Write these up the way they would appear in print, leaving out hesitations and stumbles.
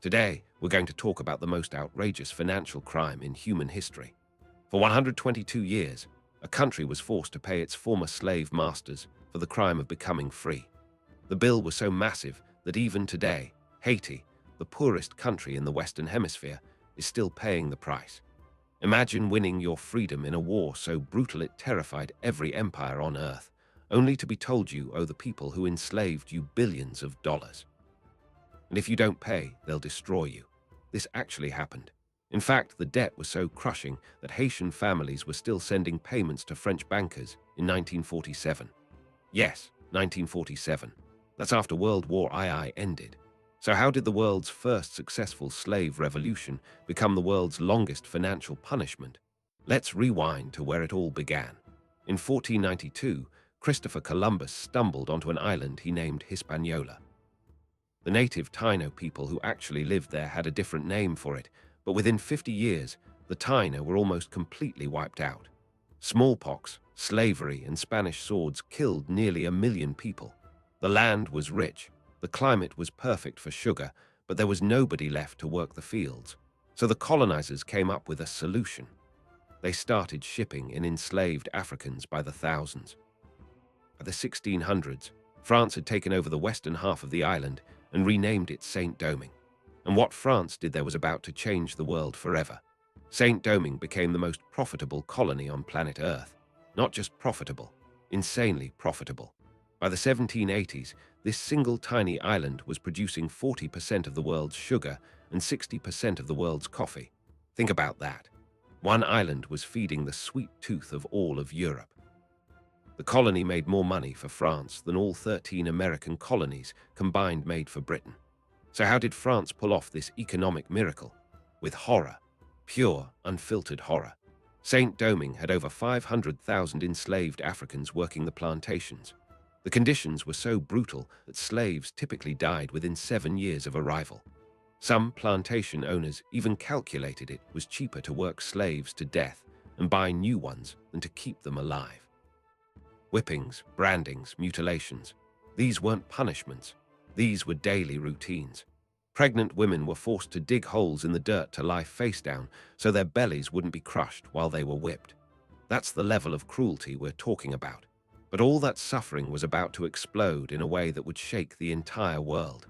Today, we're going to talk about the most outrageous financial crime in human history. For 122 years, a country was forced to pay its former slave masters for the crime of becoming free. The bill was so massive that even today, Haiti, the poorest country in the Western Hemisphere, is still paying the price. Imagine winning your freedom in a war so brutal it terrified every empire on earth, only to be told you owe the people who enslaved you billions of dollars. And if you don't pay, they'll destroy you. This actually happened. In fact, the debt was so crushing that Haitian families were still sending payments to French bankers in 1947. Yes, 1947. That's after World War II ended. So how did the world's first successful slave revolution become the world's longest financial punishment? Let's rewind to where it all began. In 1492, Christopher Columbus stumbled onto an island he named Hispaniola. The native Taino people who actually lived there had a different name for it, but within 50 years, the Taino were almost completely wiped out. Smallpox, slavery, and Spanish swords killed nearly 1 million people. The land was rich, the climate was perfect for sugar, but there was nobody left to work the fields. So the colonizers came up with a solution. They started shipping in enslaved Africans by the thousands. By the 1600s, France had taken over the western half of the island and renamed it Saint-Domingue. And what France did there was about to change the world forever. Saint-Domingue became the most profitable colony on planet Earth. Not just profitable, insanely profitable. By the 1780s, this single tiny island was producing 40% of the world's sugar and 60% of the world's coffee. Think about that. One island was feeding the sweet tooth of all of Europe. The colony made more money for France than all 13 American colonies combined made for Britain. So how did France pull off this economic miracle? With horror. Pure, unfiltered horror. Saint-Domingue had over 500,000 enslaved Africans working the plantations. The conditions were so brutal that slaves typically died within 7 years of arrival. Some plantation owners even calculated it was cheaper to work slaves to death and buy new ones than to keep them alive. Whippings, brandings, mutilations. These weren't punishments. These were daily routines. Pregnant women were forced to dig holes in the dirt to lie face down so their bellies wouldn't be crushed while they were whipped. That's the level of cruelty we're talking about. But all that suffering was about to explode in a way that would shake the entire world.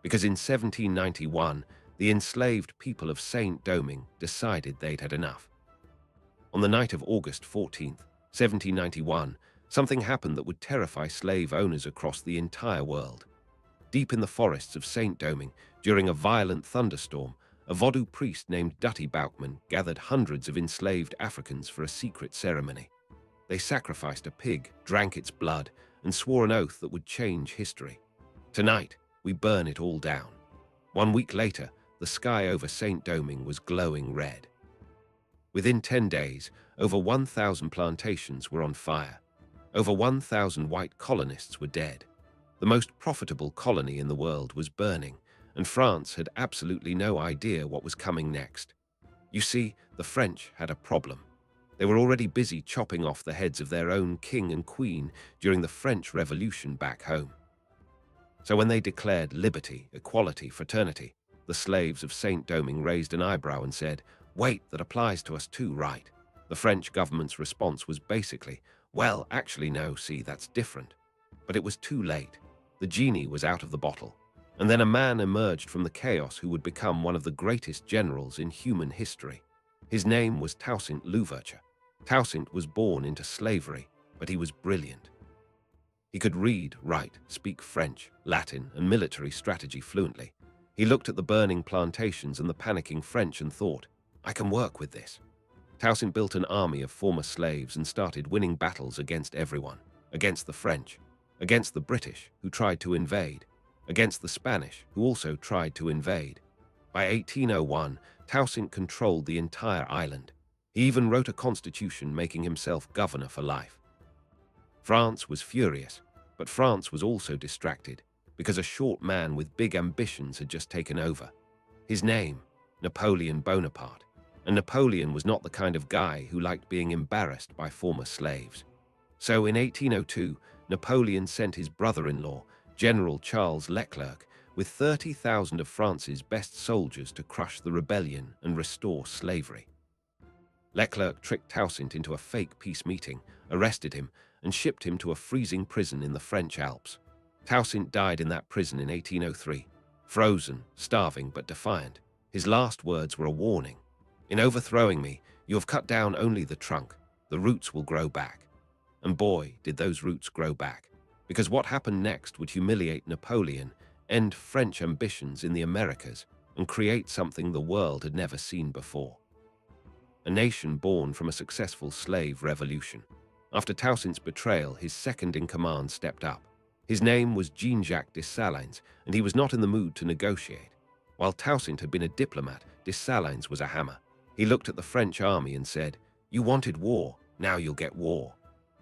Because in 1791, the enslaved people of Saint-Domingue decided they'd had enough. On the night of August 14th, 1791, something happened that would terrify slave owners across the entire world. Deep in the forests of Saint-Domingue, during a violent thunderstorm, a Vodou priest named Boukman gathered hundreds of enslaved Africans for a secret ceremony. They sacrificed a pig, drank its blood, and swore an oath that would change history. Tonight, we burn it all down. 1 week later, the sky over Saint-Domingue was glowing red. Within 10 days, over 1,000 plantations were on fire. Over 1,000 white colonists were dead. The most profitable colony in the world was burning, and France had absolutely no idea what was coming next. You see, the French had a problem. They were already busy chopping off the heads of their own king and queen during the French Revolution back home. So when they declared liberty, equality, fraternity, the slaves of Saint-Domingue raised an eyebrow and said, "Wait, that applies to us too, right?" The French government's response was basically, "Well, actually no, see, that's different." But it was too late. The genie was out of the bottle. And then a man emerged from the chaos who would become one of the greatest generals in human history. His name was Toussaint Louverture. Toussaint was born into slavery, but he was brilliant. He could read, write, speak French, Latin, and military strategy fluently. He looked at the burning plantations and the panicking French and thought, "I can work with this." Toussaint built an army of former slaves and started winning battles against everyone. Against the French, against the British, who tried to invade, against the Spanish, who also tried to invade. By 1801, Toussaint controlled the entire island. He even wrote a constitution making himself governor for life. France was furious, but France was also distracted because a short man with big ambitions had just taken over. His name, Napoleon Bonaparte. And Napoleon was not the kind of guy who liked being embarrassed by former slaves. So in 1802, Napoleon sent his brother-in-law, General Charles Leclerc, with 30,000 of France's best soldiers to crush the rebellion and restore slavery. Leclerc tricked Toussaint into a fake peace meeting, arrested him, and shipped him to a freezing prison in the French Alps. Toussaint died in that prison in 1803, frozen, starving, but defiant. His last words were a warning. "In overthrowing me, you have cut down only the trunk. The roots will grow back." And boy, did those roots grow back. Because what happened next would humiliate Napoleon, end French ambitions in the Americas, and create something the world had never seen before. A nation born from a successful slave revolution. After Toussaint's betrayal, his second-in-command stepped up. His name was Jean-Jacques Dessalines, and he was not in the mood to negotiate. While Toussaint had been a diplomat, Dessalines was a hammer. He looked at the French army and said, "You wanted war, now you'll get war."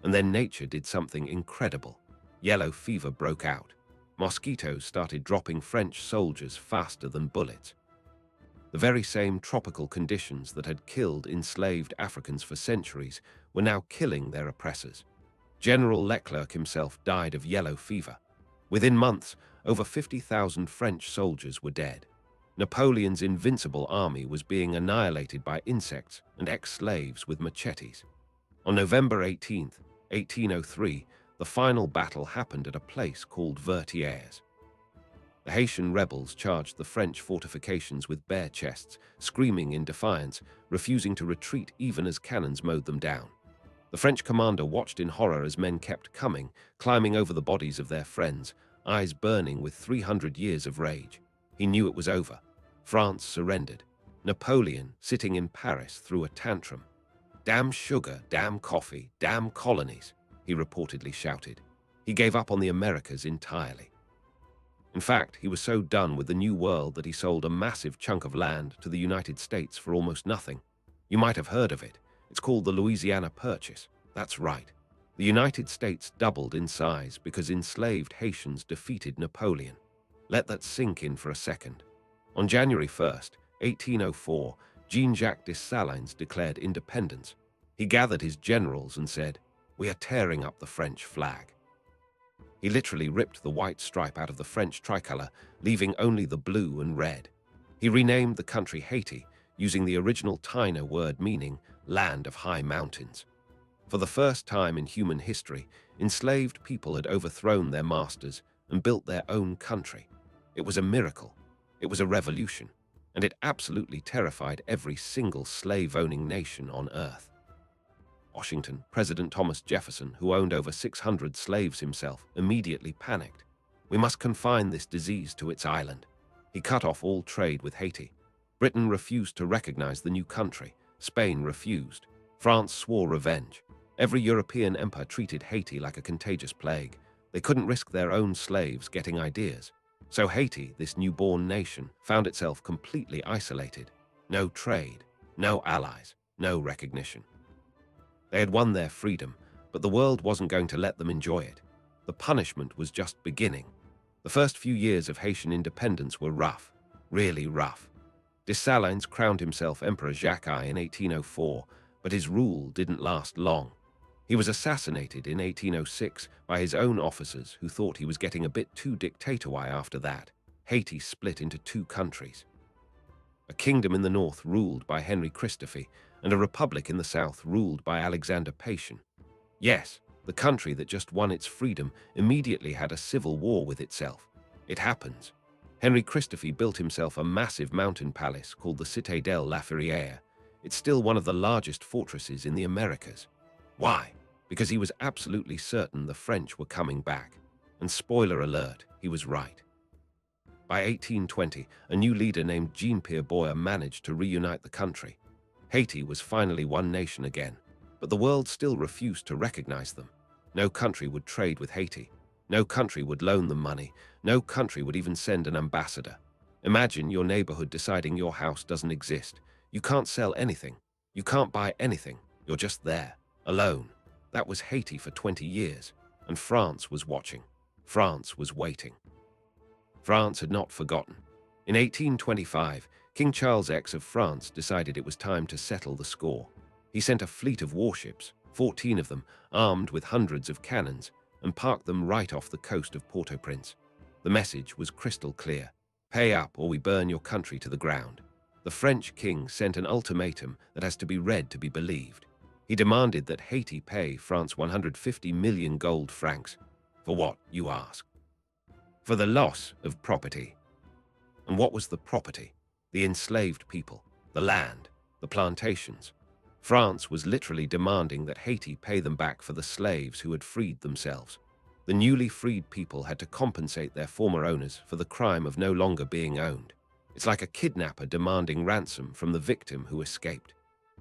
And then nature did something incredible. Yellow fever broke out. Mosquitoes started dropping French soldiers faster than bullets. The very same tropical conditions that had killed enslaved Africans for centuries were now killing their oppressors. General Leclerc himself died of yellow fever. Within months, over 50,000 French soldiers were dead. Napoleon's invincible army was being annihilated by insects and ex-slaves with machetes. On November 18, 1803, the final battle happened at a place called Vertières. The Haitian rebels charged the French fortifications with bare chests, screaming in defiance, refusing to retreat even as cannons mowed them down. The French commander watched in horror as men kept coming, climbing over the bodies of their friends, eyes burning with 300 years of rage. He knew it was over. France surrendered. Napoleon, sitting in Paris, threw a tantrum. "Damn sugar, damn coffee, damn colonies," he reportedly shouted. He gave up on the Americas entirely. In fact, he was so done with the New World that he sold a massive chunk of land to the United States for almost nothing. You might have heard of it. It's called the Louisiana Purchase. That's right. The United States doubled in size because enslaved Haitians defeated Napoleon. Let that sink in for a second. On January 1st, 1804, Jean-Jacques Dessalines declared independence. He gathered his generals and said, "We are tearing up the French flag." He literally ripped the white stripe out of the French tricolor, leaving only the blue and red. He renamed the country Haiti, using the original Taino word meaning land of high mountains. For the first time in human history, enslaved people had overthrown their masters and built their own country. It was a miracle. It was a revolution, and it absolutely terrified every single slave-owning nation on earth. Washington, President Thomas Jefferson, who owned over 600 slaves himself, immediately panicked. "We must confine this disease to its island." He cut off all trade with Haiti. Britain refused to recognize the new country. Spain refused. France swore revenge. Every European empire treated Haiti like a contagious plague. They couldn't risk their own slaves getting ideas. So Haiti, this newborn nation, found itself completely isolated. No trade, no allies, no recognition. They had won their freedom, but the world wasn't going to let them enjoy it. The punishment was just beginning. The first few years of Haitian independence were rough, really rough. Dessalines crowned himself Emperor Jacques I in 1804, but his rule didn't last long. He was assassinated in 1806 by his own officers who thought he was getting a bit too dictatorial after that. Haiti split into two countries. A kingdom in the north ruled by Henry Christophe, and a republic in the south ruled by Alexander Paitian. Yes, the country that just won its freedom immediately had a civil war with itself. It happens. Henry Christophe built himself a massive mountain palace called the Cité de la Ferrière. It's still one of the largest fortresses in the Americas. Why? Because he was absolutely certain the French were coming back. And spoiler alert, he was right. By 1820, a new leader named Jean-Pierre Boyer managed to reunite the country. Haiti was finally one nation again, but the world still refused to recognize them. No country would trade with Haiti. No country would loan them money. No country would even send an ambassador. Imagine your neighborhood deciding your house doesn't exist. You can't sell anything. You can't buy anything. You're just there, alone. That was Haiti for 20 years, and France was watching. France was waiting. France had not forgotten. In 1825, King Charles X of France decided it was time to settle the score. He sent a fleet of warships, 14 of them, armed with hundreds of cannons, and parked them right off the coast of Port-au-Prince. The message was crystal clear. Pay up or we burn your country to the ground. The French king sent an ultimatum that has to be read to be believed. He demanded that Haiti pay France 150 million gold francs. For what, you ask? For the loss of property. And what was the property? The enslaved people, the land, the plantations. France was literally demanding that Haiti pay them back for the slaves who had freed themselves. The newly freed people had to compensate their former owners for the crime of no longer being owned. It's like a kidnapper demanding ransom from the victim who escaped.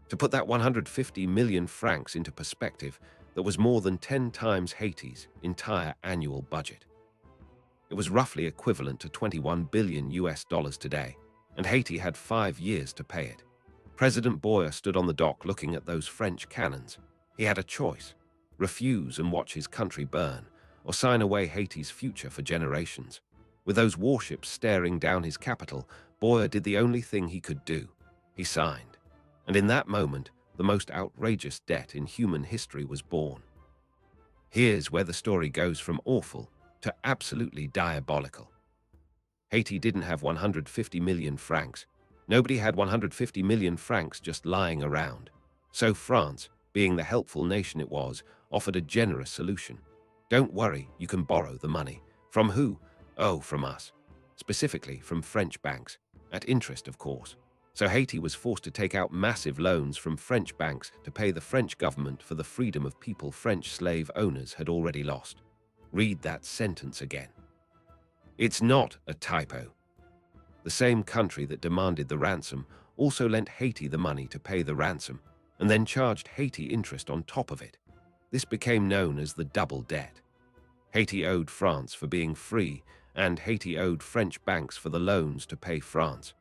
To put that 150 million francs into perspective, that was more than 10 times Haiti's entire annual budget. It was roughly equivalent to 21 billion US dollars today, and Haiti had 5 years to pay it. President Boyer stood on the dock looking at those French cannons. He had a choice: refuse and watch his country burn, or sign away Haiti's future for generations. With those warships staring down his capital, Boyer did the only thing he could do. He signed. And in that moment, the most outrageous debt in human history was born. Here's where the story goes from awful to absolutely diabolical. Haiti didn't have 150 million francs. Nobody had 150 million francs just lying around. So France, being the helpful nation it was, offered a generous solution. Don't worry, you can borrow the money. From who? Oh, from us. Specifically from French banks. At interest, of course. So Haiti was forced to take out massive loans from French banks to pay the French government for the freedom of people French slave owners had already lost. Read that sentence again. It's not a typo. The same country that demanded the ransom also lent Haiti the money to pay the ransom, and then charged Haiti interest on top of it. This became known as the double debt. Haiti owed France for being free, and Haiti owed French banks for the loans to pay France.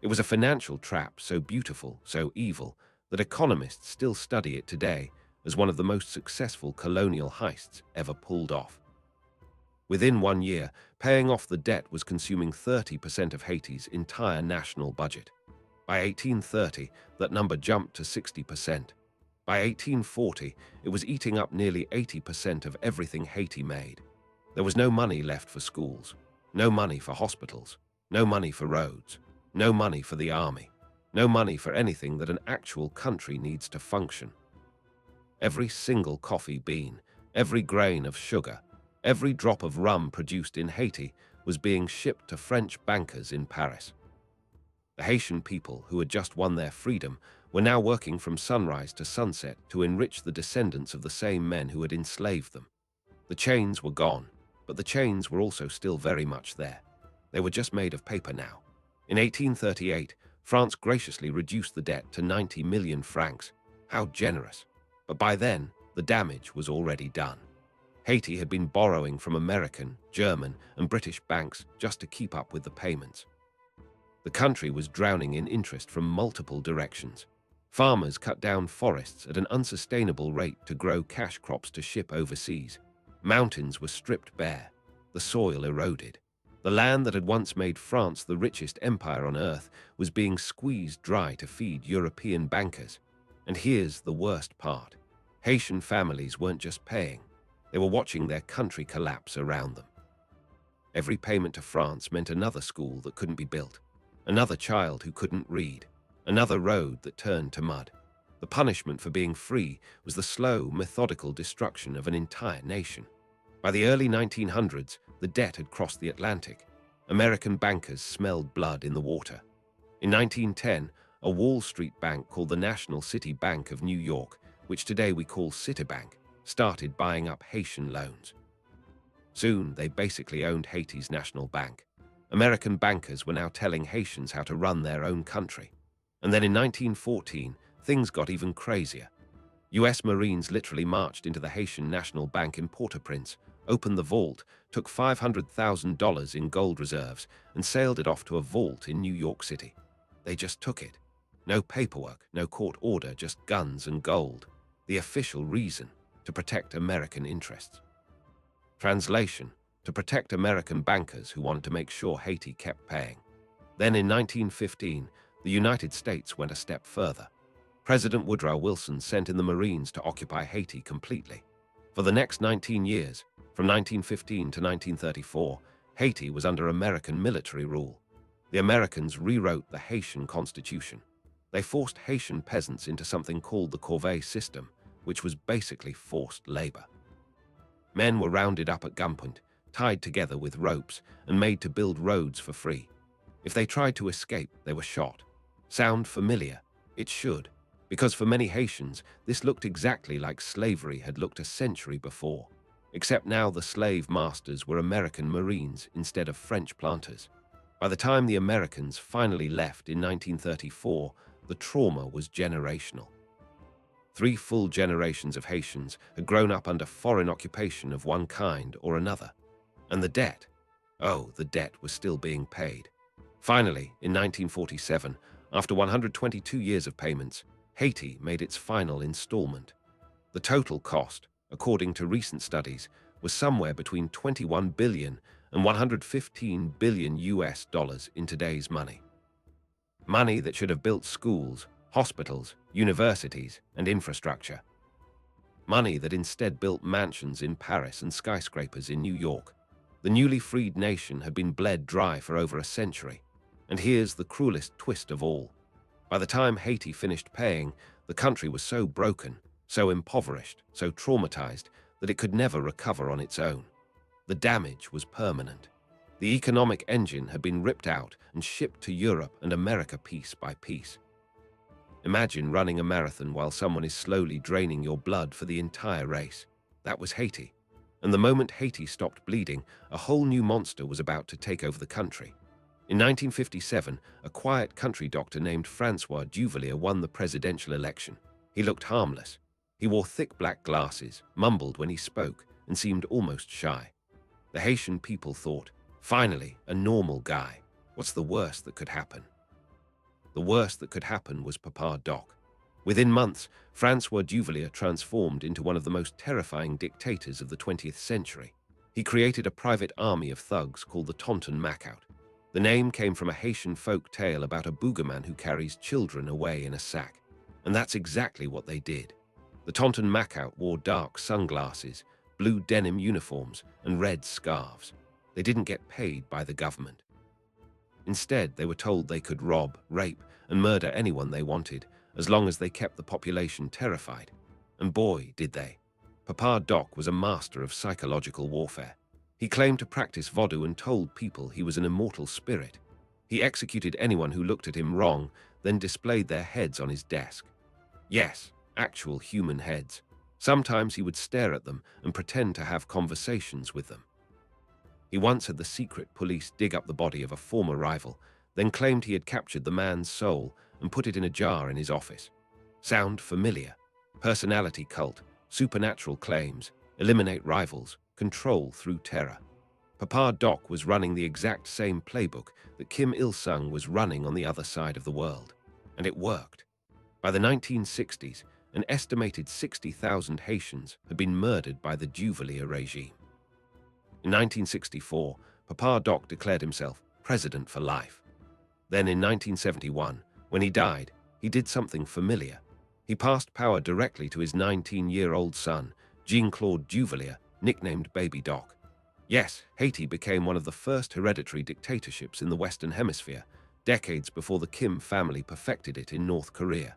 It was a financial trap so beautiful, so evil, that economists still study it today as one of the most successful colonial heists ever pulled off. Within 1 year, paying off the debt was consuming 30% of Haiti's entire national budget. By 1830, that number jumped to 60%. By 1840, it was eating up nearly 80% of everything Haiti made. There was no money left for schools, no money for hospitals, no money for roads, no money for the army, no money for anything that an actual country needs to function. Every single coffee bean, every grain of sugar, every drop of rum produced in Haiti was being shipped to French bankers in Paris. The Haitian people, who had just won their freedom, were now working from sunrise to sunset to enrich the descendants of the same men who had enslaved them. The chains were gone, but the chains were also still very much there. They were just made of paper now. In 1838, France graciously reduced the debt to 90 million francs. How generous! But by then, the damage was already done. Haiti had been borrowing from American, German, and British banks just to keep up with the payments. The country was drowning in interest from multiple directions. Farmers cut down forests at an unsustainable rate to grow cash crops to ship overseas. Mountains were stripped bare. The soil eroded. The land that had once made France the richest empire on earth was being squeezed dry to feed European bankers. And here's the worst part. Haitian families weren't just paying. They were watching their country collapse around them. Every payment to France meant another school that couldn't be built, another child who couldn't read, another road that turned to mud. The punishment for being free was the slow, methodical destruction of an entire nation. By the early 1900s, the debt had crossed the Atlantic. American bankers smelled blood in the water. In 1910, a Wall Street bank called the National City Bank of New York, which today we call Citibank, started buying up Haitian loans. Soon, they basically owned Haiti's national bank. American bankers were now telling Haitians how to run their own country. And then in 1914, things got even crazier. US Marines literally marched into the Haitian National Bank in Port-au-Prince, opened the vault, took $500,000 in gold reserves, and sailed it off to a vault in New York City. They just took it. No paperwork, no court order, just guns and gold. The official reason: to protect American interests. Translation: to protect American bankers who wanted to make sure Haiti kept paying. Then in 1915, the United States went a step further. President Woodrow Wilson sent in the Marines to occupy Haiti completely. For the next 19 years, from 1915 to 1934, Haiti was under American military rule. The Americans rewrote the Haitian Constitution. They forced Haitian peasants into something called the corvée system, which was basically forced labor. Men were rounded up at gunpoint, tied together with ropes, and made to build roads for free. If they tried to escape, they were shot. Sound familiar? It should, because for many Haitians, this looked exactly like slavery had looked a century before. Except now the slave masters were American Marines instead of French planters. By the time the Americans finally left in 1934, the trauma was generational. 3 full generations of Haitians had grown up under foreign occupation of one kind or another. And the debt? Oh, the debt was still being paid. Finally, in 1947, after 122 years of payments, Haiti made its final installment. The total cost, according to recent studies, was somewhere between 21 billion and 115 billion US dollars in today's money. Money that should have built schools, hospitals, universities, and infrastructure. Money that instead built mansions in Paris and skyscrapers in New York. The newly freed nation had been bled dry for over a century. And here's the cruelest twist of all. By the time Haiti finished paying, the country was so broken, so impoverished, so traumatized, that it could never recover on its own. The damage was permanent. The economic engine had been ripped out and shipped to Europe and America piece by piece. Imagine running a marathon while someone is slowly draining your blood for the entire race. That was Haiti. And the moment Haiti stopped bleeding, a whole new monster was about to take over the country. In 1957, a quiet country doctor named Francois Duvalier won the presidential election. He looked harmless. He wore thick black glasses, mumbled when he spoke, and seemed almost shy. The Haitian people thought, finally, a normal guy. What's the worst that could happen? The worst that could happen was Papa Doc. Within months, Francois Duvalier transformed into one of the most terrifying dictators of the 20th century. He created a private army of thugs called the Tonton Macoute. The name came from a Haitian folk tale about a Boukman who carries children away in a sack. And that's exactly what they did. The Tonton Macoute wore dark sunglasses, blue denim uniforms, and red scarves. They didn't get paid by the government. Instead, they were told they could rob, rape, and murder anyone they wanted, as long as they kept the population terrified. And boy, did they. Papa Doc was a master of psychological warfare. He claimed to practice voodoo and told people he was an immortal spirit. He executed anyone who looked at him wrong, then displayed their heads on his desk. Yes, actual human heads. Sometimes he would stare at them and pretend to have conversations with them. He once had the secret police dig up the body of a former rival, then claimed he had captured the man's soul and put it in a jar in his office. Sound familiar? Personality cult, supernatural claims, eliminate rivals, control through terror. Papa Doc was running the exact same playbook that Kim Il-sung was running on the other side of the world. And it worked. By the 1960s, an estimated 60,000 Haitians had been murdered by the Duvalier regime. In 1964, Papa Doc declared himself president for life. Then in 1971, when he died, he did something familiar. He passed power directly to his 19-year-old son, Jean-Claude Duvalier, nicknamed Baby Doc. Yes, Haiti became one of the first hereditary dictatorships in the Western Hemisphere, decades before the Kim family perfected it in North Korea.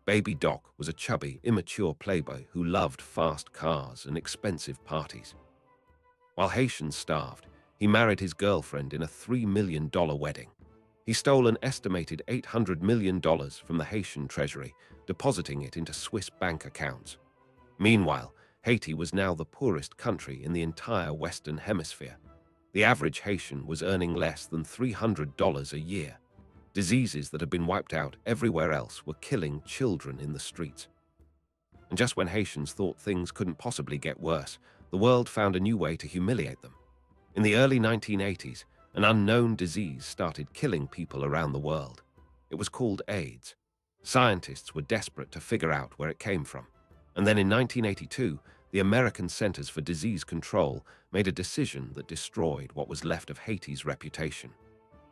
Baby Doc was a chubby, immature playboy who loved fast cars and expensive parties. While Haitians starved, he married his girlfriend in a $3 million wedding. He stole an estimated $800 million from the Haitian treasury, depositing it into Swiss bank accounts. Meanwhile, Haiti was now the poorest country in the entire Western Hemisphere. The average Haitian was earning less than $300 a year. Diseases that had been wiped out everywhere else were killing children in the streets. And just when Haitians thought things couldn't possibly get worse, the world found a new way to humiliate them. In the early 1980s, an unknown disease started killing people around the world. It was called AIDS. Scientists were desperate to figure out where it came from. And then in 1982, the American Centers for Disease Control made a decision that destroyed what was left of Haiti's reputation.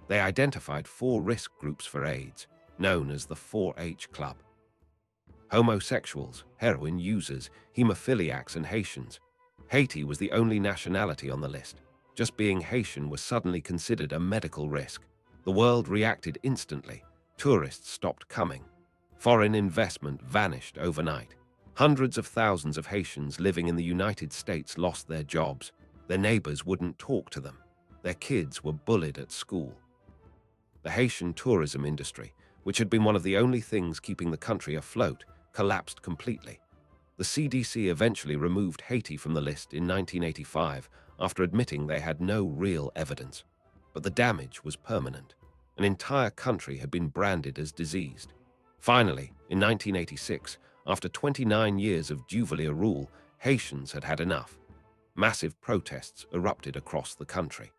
They identified 4 risk groups for AIDS, known as the 4H Club. Homosexuals, heroin users, hemophiliacs, and Haitians. Haiti was the only nationality on the list. Just being Haitian was suddenly considered a medical risk. The world reacted instantly. Tourists stopped coming. Foreign investment vanished overnight. Hundreds of thousands of Haitians living in the United States lost their jobs. Their neighbors wouldn't talk to them. Their kids were bullied at school. The Haitian tourism industry, which had been one of the only things keeping the country afloat, collapsed completely. The CDC eventually removed Haiti from the list in 1985 after admitting they had no real evidence. But the damage was permanent. An entire country had been branded as diseased. Finally, in 1986, after 29 years of Duvalier rule, Haitians had had enough. Massive protests erupted across the country.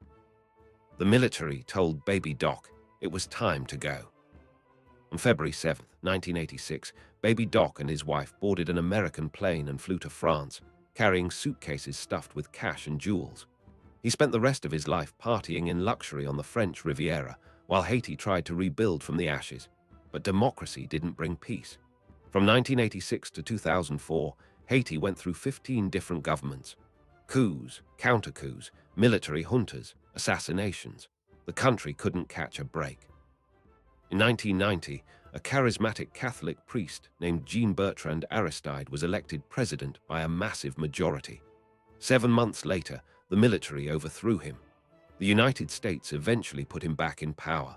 The military told Baby Doc it was time to go. On February 7, 1986, Baby Doc and his wife boarded an American plane and flew to France, carrying suitcases stuffed with cash and jewels. He spent the rest of his life partying in luxury on the French Riviera, while Haiti tried to rebuild from the ashes. But democracy didn't bring peace. From 1986 to 2004, Haiti went through 15 different governments. Coups, counter-coups, military juntas, assassinations. The country couldn't catch a break. In 1990, a charismatic Catholic priest named Jean-Bertrand Aristide was elected president by a massive majority. 7 months later, the military overthrew him. The United States eventually put him back in power.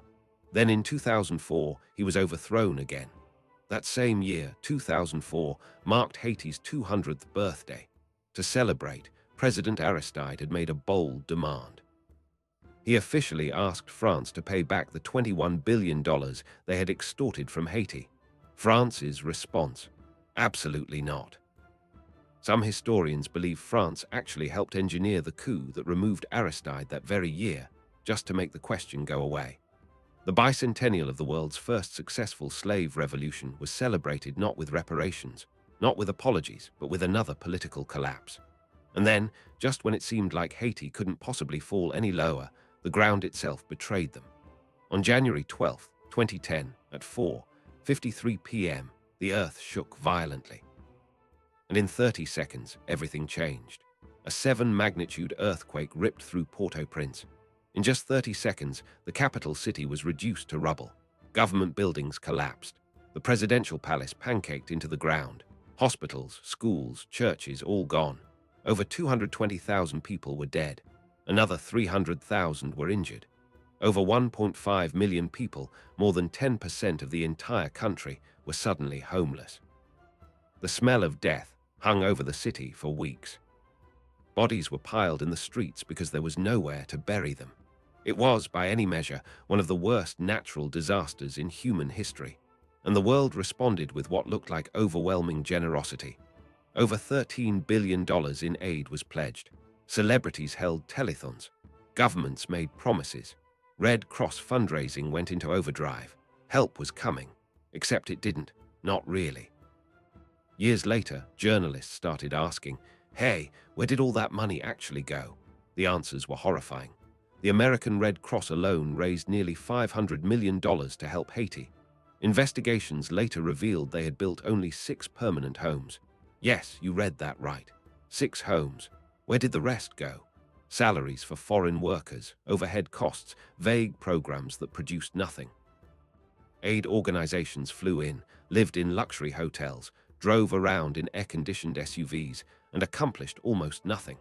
Then in 2004, he was overthrown again. That same year, 2004, marked Haiti's 200th birthday. To celebrate, President Aristide had made a bold demand. He officially asked France to pay back the $21 billion they had extorted from Haiti. France's response: absolutely not. Some historians believe France actually helped engineer the coup that removed Aristide that very year, just to make the question go away. The bicentennial of the world's first successful slave revolution was celebrated not with reparations, not with apologies, but with another political collapse. And then, just when it seemed like Haiti couldn't possibly fall any lower, the ground itself betrayed them. On January 12, 2010, at 4:53 p.m., the earth shook violently. And in 30 seconds, everything changed. A 7-magnitude earthquake ripped through Port-au-Prince. In just 30 seconds, the capital city was reduced to rubble. Government buildings collapsed. The presidential palace pancaked into the ground. Hospitals, schools, churches, all gone. Over 220,000 people were dead. Another 300,000 were injured. Over 1.5 million people, more than 10% of the entire country, were suddenly homeless. The smell of death hung over the city for weeks. Bodies were piled in the streets because there was nowhere to bury them. It was, by any measure, one of the worst natural disasters in human history, and the world responded with what looked like overwhelming generosity. Over $13 billion in aid was pledged. Celebrities held telethons. Governments made promises. Red Cross fundraising went into overdrive. Help was coming, except it didn't, not really. Years later, journalists started asking, hey, where did all that money actually go? The answers were horrifying. The American Red Cross alone raised nearly $500 million to help Haiti. Investigations later revealed they had built only 6 permanent homes. Yes, you read that right. 6 homes. Where did the rest go? Salaries for foreign workers, overhead costs, vague programs that produced nothing. Aid organizations flew in, lived in luxury hotels, drove around in air-conditioned SUVs, and accomplished almost nothing.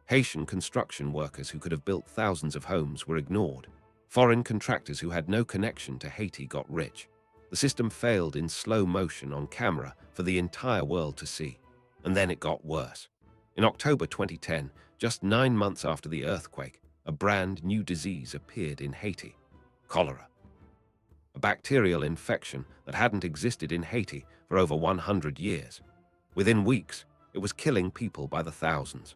Haitian construction workers who could have built thousands of homes were ignored. Foreign contractors who had no connection to Haiti got rich. The system failed in slow motion on camera for the entire world to see. And then it got worse. In October 2010, just 9 months after the earthquake, a brand new disease appeared in Haiti: cholera. A bacterial infection that hadn't existed in Haiti for over 100 years. Within weeks, it was killing people by the thousands.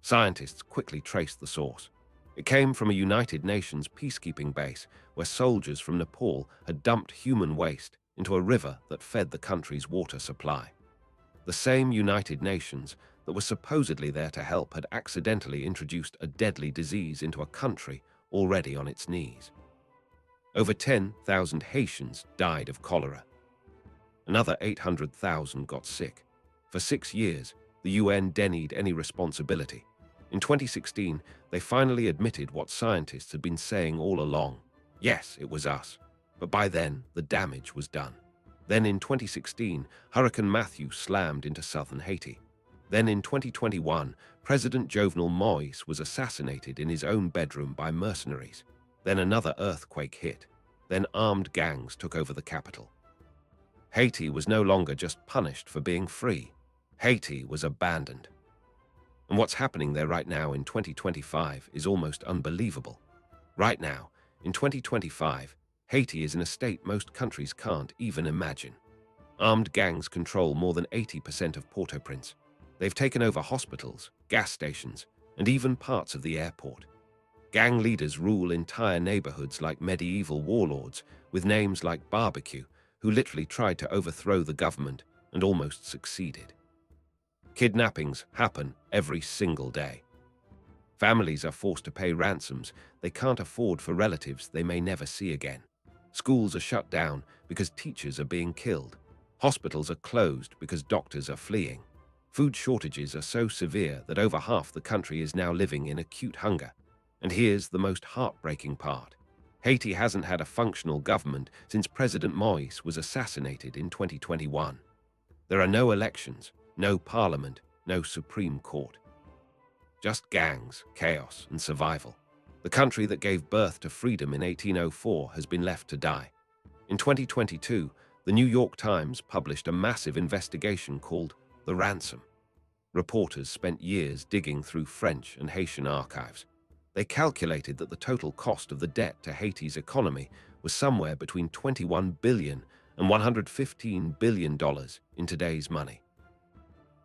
Scientists quickly traced the source. It came from a United Nations peacekeeping base where soldiers from Nepal had dumped human waste into a river that fed the country's water supply. The same United Nations that was supposedly there to help had accidentally introduced a deadly disease into a country already on its knees. Over 10,000 Haitians died of cholera. Another 800,000 got sick. For 6 years, the UN denied any responsibility. In 2016, they finally admitted what scientists had been saying all along. Yes, it was us. But by then, the damage was done. Then in 2016, Hurricane Matthew slammed into southern Haiti. Then in 2021, President Jovenel Moïse was assassinated in his own bedroom by mercenaries. Then another earthquake hit. Then armed gangs took over the capital. Haiti was no longer just punished for being free. Haiti was abandoned. And what's happening there right now in 2025 is almost unbelievable. Right now, in 2025, Haiti is in a state most countries can't even imagine. Armed gangs control more than 80% of Port-au-Prince. They've taken over hospitals, gas stations, and even parts of the airport. Gang leaders rule entire neighborhoods like medieval warlords with names like Barbecue, who literally tried to overthrow the government and almost succeeded. Kidnappings happen every single day. Families are forced to pay ransoms they can't afford for relatives they may never see again. Schools are shut down because teachers are being killed. Hospitals are closed because doctors are fleeing. Food shortages are so severe that over half the country is now living in acute hunger. And here's the most heartbreaking part. Haiti hasn't had a functional government since President Moïse was assassinated in 2021. There are no elections, no parliament, no Supreme Court. Just gangs, chaos, and survival. The country that gave birth to freedom in 1804 has been left to die. In 2022, the New York Times published a massive investigation called the Ransom. Reporters spent years digging through French and Haitian archives. They calculated that the total cost of the debt to Haiti's economy was somewhere between $21 billion and $115 billion in today's money.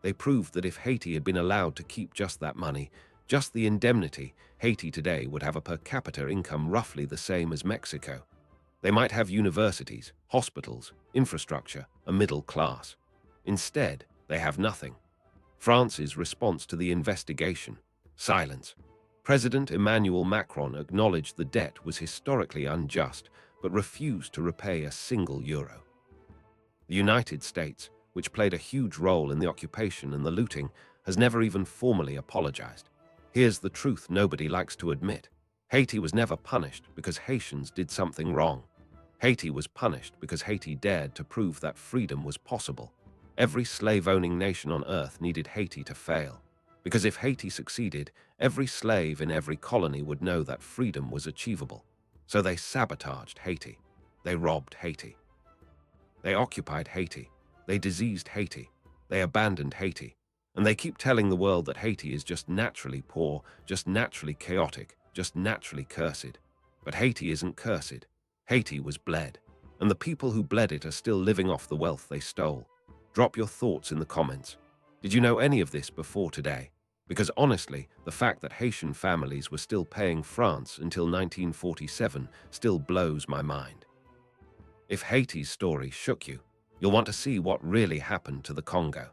They proved that if Haiti had been allowed to keep just that money, just the indemnity, Haiti today would have a per capita income roughly the same as Mexico. They might have universities, hospitals, infrastructure, a middle class. Instead, they have nothing. France's response to the investigation: silence. President Emmanuel Macron acknowledged the debt was historically unjust, but refused to repay a single euro. The United States, which played a huge role in the occupation and the looting, has never even formally apologized. Here's the truth nobody likes to admit. Haiti was never punished because Haitians did something wrong. Haiti was punished because Haiti dared to prove that freedom was possible. Every slave-owning nation on earth needed Haiti to fail. Because if Haiti succeeded, every slave in every colony would know that freedom was achievable. So they sabotaged Haiti. They robbed Haiti. They occupied Haiti. They diseased Haiti. They abandoned Haiti. And they keep telling the world that Haiti is just naturally poor, just naturally chaotic, just naturally cursed. But Haiti isn't cursed. Haiti was bled. And the people who bled it are still living off the wealth they stole. Drop your thoughts in the comments. Did you know any of this before today? Because honestly, the fact that Haitian families were still paying France until 1947 still blows my mind. If Haiti's story shook you, you'll want to see what really happened to the Congo.